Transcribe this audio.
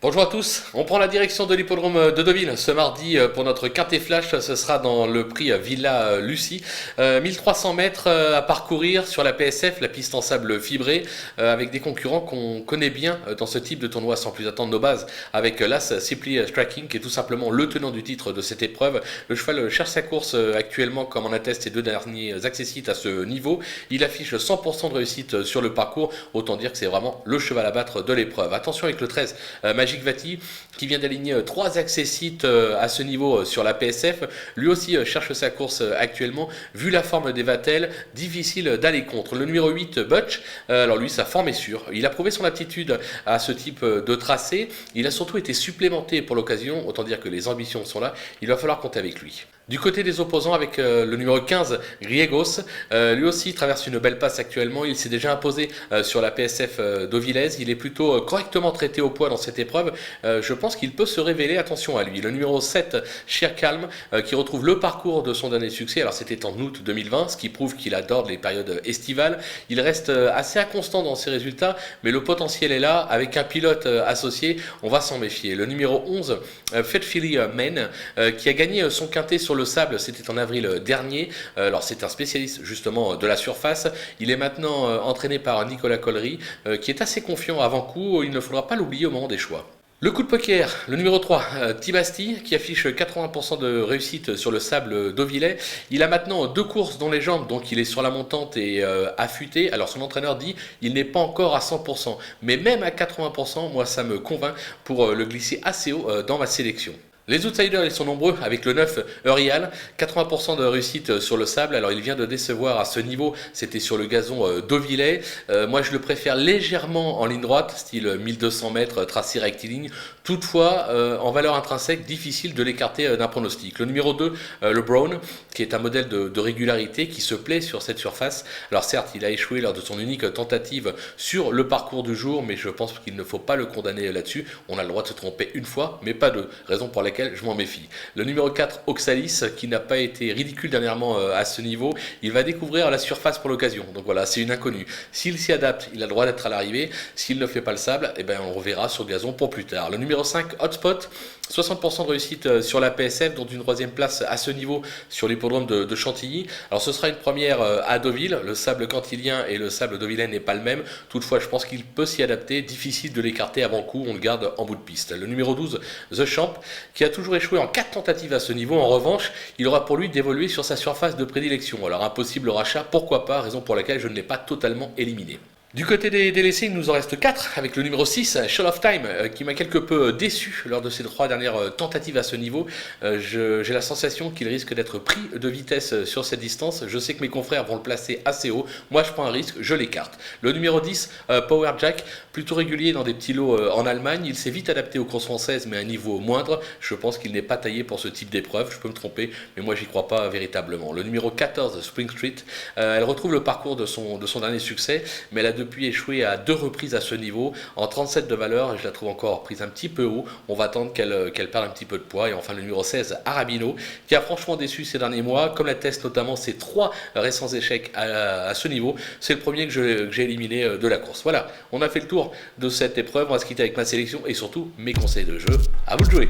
Bonjour à tous, on prend la direction de l'hippodrome de Deauville ce mardi pour notre quintet flash, ce sera dans le prix Villa Lucie. 1300 mètres à parcourir sur la PSF, la piste en sable fibré, avec des concurrents qu'on connaît bien dans ce type de tournoi sans plus attendre nos bases, avec l'As Simply Striking qui est tout simplement le tenant du titre de cette épreuve. Le cheval cherche sa course actuellement comme en attestent ses deux derniers accessites à ce niveau. Il affiche 100% de réussite sur le parcours, autant dire que c'est vraiment le cheval à battre de l'épreuve. Attention avec le 13, Magic Vati, qui vient d'aligner 3 accessites à ce niveau sur la PSF. Lui aussi cherche sa course actuellement. Vu la forme des Vatel, difficile d'aller contre. Le numéro 8, Butch, alors lui, sa forme est sûre. Il a prouvé son aptitude à ce type de tracé. Il a surtout été supplémenté pour l'occasion. Autant dire que les ambitions sont là. Il va falloir compter avec lui. Du côté des opposants, avec le numéro 15, Griegos, lui aussi traverse une belle passe actuellement. Il s'est déjà imposé sur la PSF d'Auvillaise. Il est plutôt correctement traité au poids dans cette épreuve. Je pense qu'il peut se révéler, attention à lui. Le numéro 7, Sheer Calm, qui retrouve le parcours de son dernier succès. Alors c'était en août 2020, ce qui prouve qu'il adore les périodes estivales. Il reste assez inconstant dans ses résultats, mais le potentiel est là. Avec un pilote associé, on va s'en méfier. Le numéro 11, Fed Philly Main, qui a gagné son quintet sur le sable, c'était en avril dernier. Alors c'est un spécialiste justement de la surface. Il est maintenant entraîné par Nicolas Collery, qui est assez confiant avant coup. Il ne faudra pas l'oublier au moment des choix. Le coup de poker, le numéro 3, Tibasti, qui affiche 80% de réussite sur le sable d'Auvillais. Il a maintenant 2 courses dans les jambes, donc il est sur la montante et affûté. Alors son entraîneur dit il n'est pas encore à 100%, mais même à 80%, moi ça me convainc pour le glisser assez haut dans ma sélection. Les outsiders, ils sont nombreux, avec le 9, Eurial, 80% de réussite sur le sable. Alors il vient de décevoir à ce niveau, c'était sur le gazon d'Auvillais. Moi je le préfère légèrement en ligne droite, style 1200 mètres, tracé rectiligne. Toutefois, en valeur intrinsèque, difficile de l'écarter d'un pronostic. Le numéro 2, le Brown, qui est un modèle de régularité, qui se plaît sur cette surface. Alors certes, il a échoué lors de son unique tentative sur le parcours du jour, mais je pense qu'il ne faut pas le condamner là-dessus. On a le droit de se tromper une fois, mais pas deux, raison pour laquelle je m'en méfie. Le numéro 4, Oxalis, qui n'a pas été ridicule dernièrement à ce niveau, il va découvrir la surface pour l'occasion. Donc voilà, c'est une inconnue. S'il s'y adapte, il a le droit d'être à l'arrivée. S'il ne fait pas le sable, eh ben, on le reverra sur le gazon pour plus tard. Le numéro 5, Hotspot, 60% de réussite sur la PSF, dont une 3e place à ce niveau sur l'hippodrome de Chantilly. Alors ce sera une première à Deauville. Le sable cantilien et le sable deauvillais n'est pas le même. Toutefois, je pense qu'il peut s'y adapter. Difficile de l'écarter avant coup. On le garde en bout de piste. Le numéro 12, The Champ, qui a toujours échoué en 4 tentatives à ce niveau. En revanche, il aura pour lui d'évoluer sur sa surface de prédilection. Alors un possible rachat, pourquoi pas, raison pour laquelle je ne l'ai pas totalement éliminé. Du côté des délaissés, il nous en reste 4 avec le numéro 6, Shell of Time, qui m'a quelque peu déçu lors de ses 3 dernières tentatives à ce niveau. J'ai la sensation qu'il risque d'être pris de vitesse sur cette distance. Je sais que mes confrères vont le placer assez haut. Moi, je prends un risque, je l'écarte. Le numéro 10, Power Jack, plutôt régulier dans des petits lots en Allemagne. Il s'est vite adapté aux courses françaises, mais à un niveau moindre. Je pense qu'il n'est pas taillé pour ce type d'épreuve. Je peux me tromper, mais moi, j'y crois pas véritablement. Le numéro 14, Spring Street, elle retrouve le parcours de son dernier succès, mais elle a depuis échoué à 2 reprises à ce niveau. En 37 de valeur, je la trouve encore prise un petit peu haut. On va attendre qu'elle perde un petit peu de poids. Et enfin le numéro 16, Arabino, qui a franchement déçu ces derniers mois, comme l'attestent notamment ses 3 récents échecs à ce niveau. C'est le premier que j'ai éliminé de la course. Voilà, on a fait le tour de cette épreuve. On va se quitter avec ma sélection et surtout mes conseils de jeu. À vous de jouer.